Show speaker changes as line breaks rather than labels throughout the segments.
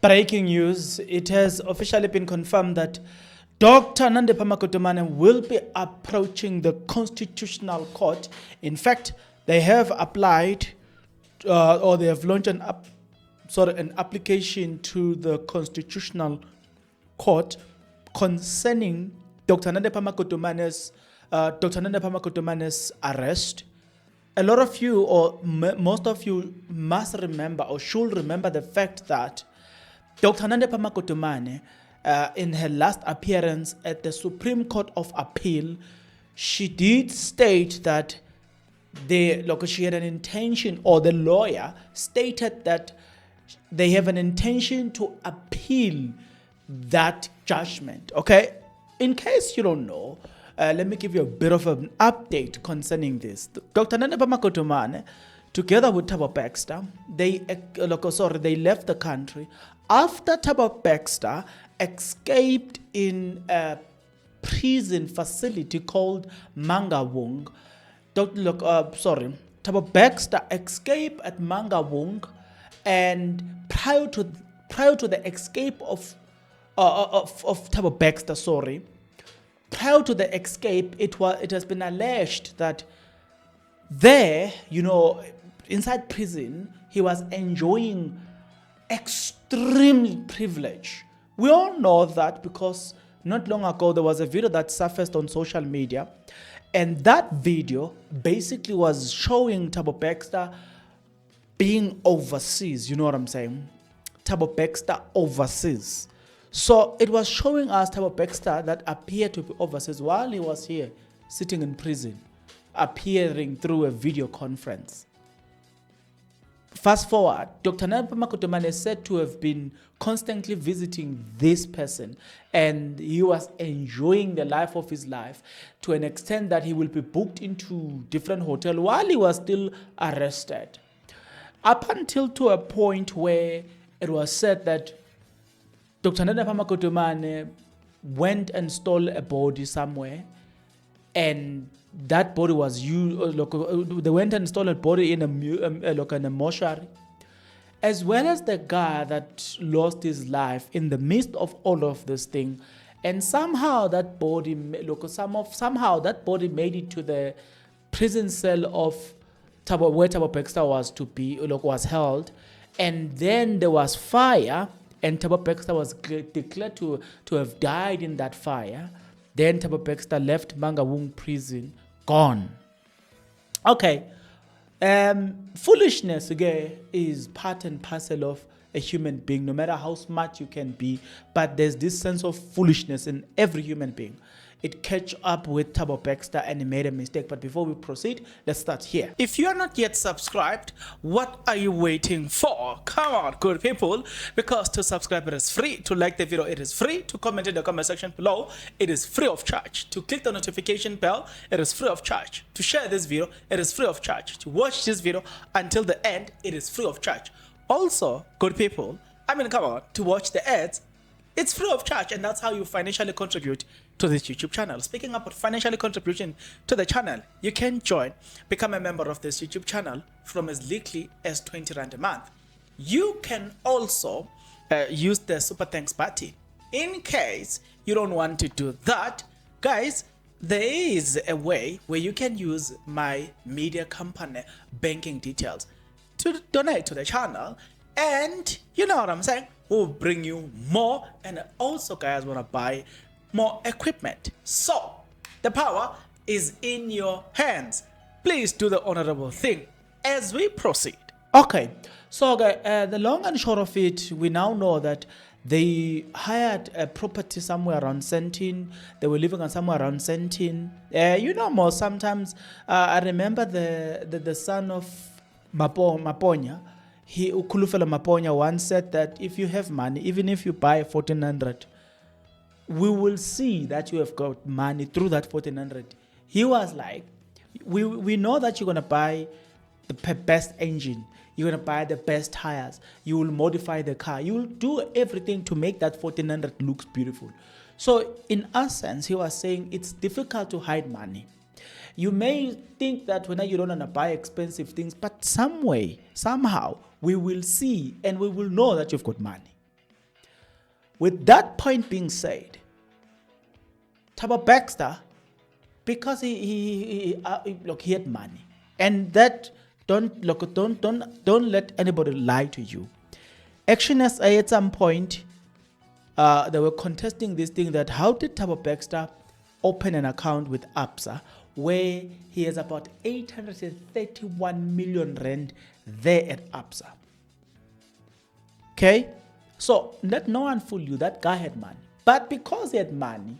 Breaking news, it has officially been confirmed that Dr. Nandipha Magudumane will be approaching the Constitutional Court. In fact, they have applied or they have launched an application to the Constitutional Court concerning Dr. Nandipha Magudumane's arrest. A lot of you, or most of you, must remember or should remember the fact that Dr. Nandipha Magudumane, in her last appearance at the Supreme Court of Appeal, she did state that she had an intention, or the lawyer stated that they have an intention to appeal that judgment. Okay, in case you don't know, let me give you a bit of an update concerning this. Dr. Nandipha Magudumane, together with Thabo Baxter, they left the country after Thabo Baxter escaped in a prison facility called Mangaung. Thabo Baxter escaped at Mangaung, and prior to the escape of Thabo Baxter, prior to the escape, it has been alleged that there, inside prison, he was enjoying extreme privilege. We all know that because not long ago there was a video that surfaced on social media, and that video basically was showing Thabo Baxter being overseas. You know what I'm saying? Thabo Baxter overseas. So it was showing us Thabo Baxter that appeared to be overseas while he was here sitting in prison, appearing through a video conference. Fast forward, Dr. Nandipha Magudumane is said to have been constantly visiting this person, and he was enjoying the life of his life to an extent that he will be booked into different hotels while he was still arrested. Up until to a point where it was said that Dr. Nandipha Magudumane went and stole a body somewhere, and that body was used. They went and stole a body in a mortuary, as well as the guy that lost his life in the midst of all of this thing. And somehow that body, somehow that body made it to the prison cell of where Thabo Baxter was held, and then there was fire, and Thabo Baxter was declared to have died in that fire. Then Thabo Baxter left Mangaung prison, gone. Okay, foolishness again is part and parcel of a human being, no matter how smart you can be, but there's this sense of foolishness in every human being. It catch up with Thabo Baxter and he made a mistake. But before we proceed, let's start here. If you are not yet subscribed, what are you waiting for? Come on, good people, because to subscribe it is free, to like the video it is free, to comment in the comment section below it is free of charge, to click the notification bell it is free of charge, to share this video it is free of charge, to watch this video until the end it is free of charge. Also, good people, come on, to watch the ads it's free of charge, and that's how you financially contribute to this YouTube channel. Speaking about financially contribution to the channel, you can become a member of this YouTube channel from as little as 20 Rand a month. You can also use the super thanks button. In case you don't want to do that, guys, there is a way where you can use my media company banking details to donate to the channel, and you know what I'm saying, we'll bring you more, and also guys want to buy more equipment. So the power is in your hands. Please do the honorable thing as we proceed. Okay, so the long and short of it, we now know that they hired a property somewhere around Sentin. They were living on somewhere around Sentin. More sometimes I remember the son of Maponya, Ukulufela Maponya, once said that if you have money, even if you buy 1400, we will see that you have got money through that 1400. He was like, we know that you're going to buy the best engine, you're going to buy the best tires, you will modify the car, you will do everything to make that 1400 looks beautiful. So in essence, he was saying it's difficult to hide money. You may think that when you don't want to buy expensive things, but some way, somehow, we will see and we will know that you've got money. With that point being said, Thabo Baxter, because he had money, and that don't let anybody lie to you. Action SA at some point, they were contesting this thing that how did Thabo Baxter open an account with ABSA where he has about 831 million rand there at ABSA. Okay, so let no one fool you. That guy had money, but because he had money,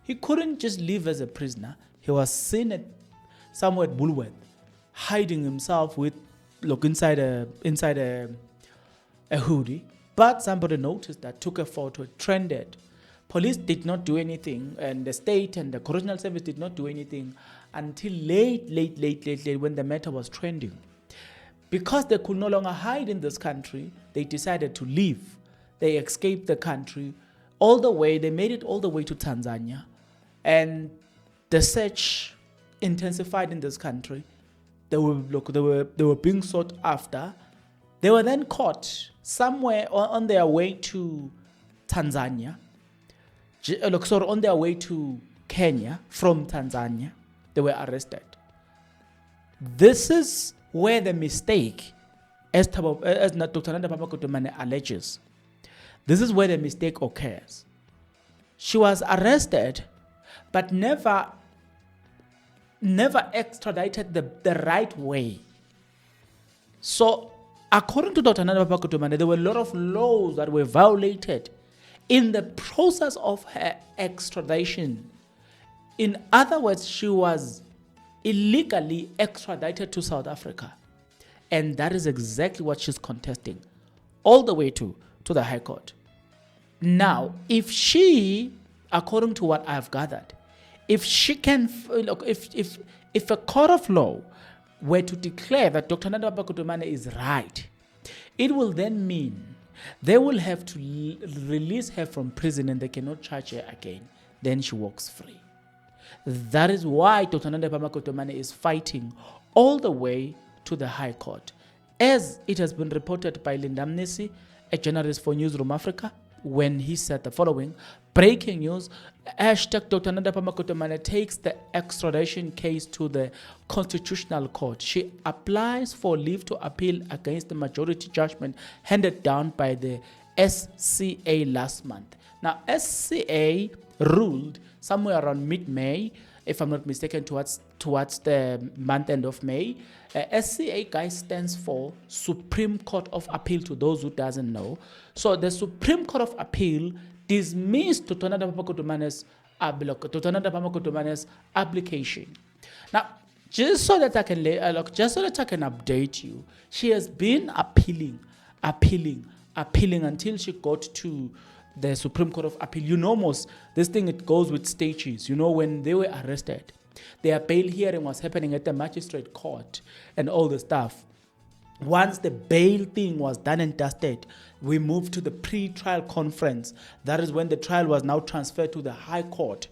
he couldn't just live as a prisoner. He was seen at somewhere at Woolworth, hiding himself with inside a hoodie. But somebody noticed that, took a photo, it trended. Police did not do anything, and the state and the correctional service did not do anything until late when the matter was trending. Because they could no longer hide in this country, they decided to leave. They escaped the country all the way. They made it all the way to Tanzania, and the search intensified in this country. They were being sought after. They were then caught somewhere on their way to Tanzania. On their way to Kenya from Tanzania. They were arrested. This is where the mistake, as Dr. Nandipha Magudumane alleges, this is where the mistake occurs. She was arrested, but never extradited the right way. So, according to Dr. Nandipha Magudumane, there were a lot of laws that were violated in the process of her extradition. In other words, she was illegally extradited to South Africa. And that is exactly what she's contesting, all the way to the High Court. Now, if she, according to what I've gathered, if she can, if a court of law were to declare that Dr. Nandipha Magudumane is right, it will then mean they will have to release her from prison and they cannot charge her again. Then she walks free. That is why Dr. Nandipha Magudumane is fighting all the way to the High Court. As it has been reported by Linda Mnisi, a journalist for Newsroom Africa, when he said the following: breaking news, hashtag Dr. Nandipha Magudumane takes the extradition case to the Constitutional Court. She applies for leave to appeal against the majority judgment handed down by the SCA last month. Now, SCA ruled somewhere around mid-May, if I'm not mistaken, towards the month end of May. SCA, guys, stands for Supreme Court of Appeal, to those who doesn't know. So the Supreme Court of Appeal dismissed Dr. Nandipha Magudumane's application. Now, just so that I can update you, she has been appealing until she got to the Supreme Court of Appeal. You know, this thing, it goes with stages. You know, when they were arrested, their bail hearing was happening at the magistrate court and all the stuff. Once the bail thing was done and dusted, we moved to the pre-trial conference. That is when the trial was now transferred to the High Court.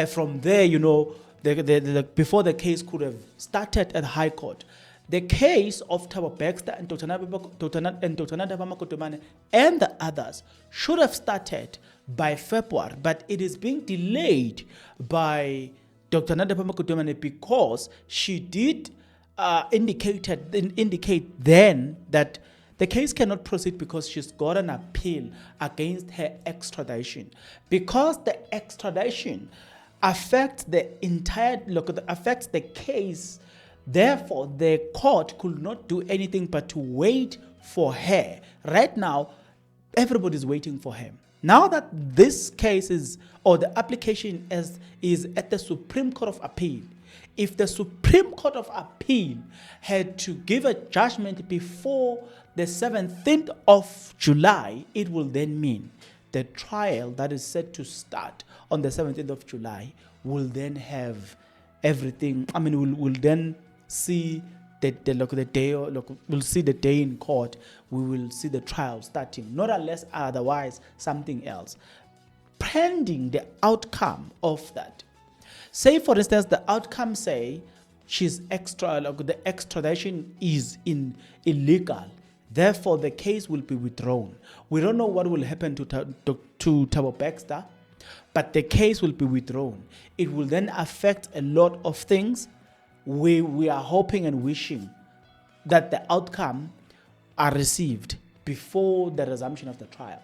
From there, you know, before the case could have started at the High Court, the case of Thabo Baxter and Dr. Nandipha Magudumane and the others should have started by February, but it is being delayed by Dr. Nandipha Magudumane because she did indicate then that the case cannot proceed because she's got an appeal against her extradition. Because the extradition affects the case. Therefore, the court could not do anything but to wait for her. Right now, everybody's waiting for him. Now that this case the application is at the Supreme Court of Appeal, if the Supreme Court of Appeal had to give a judgment before the 17th of July, it will then mean the trial that is set to start on the 17th of July will then have everything. I mean, we'll then see we'll see the day in court. We will see the trial starting, not unless otherwise something else. Pending the outcome of that. Say, for instance, the outcome say the extradition is illegal. Therefore, the case will be withdrawn. We don't know what will happen to Thabo Baxter, but the case will be withdrawn. It will then affect a lot of things. We are hoping and wishing that the outcome are received before the resumption of the trial.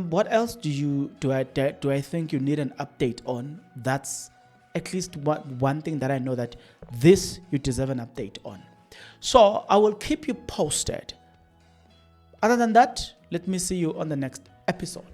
What else do I think you need an update on? That's at least one thing that I know that this you deserve an update on. So I will keep you posted. Other than that, let me see you on the next episode.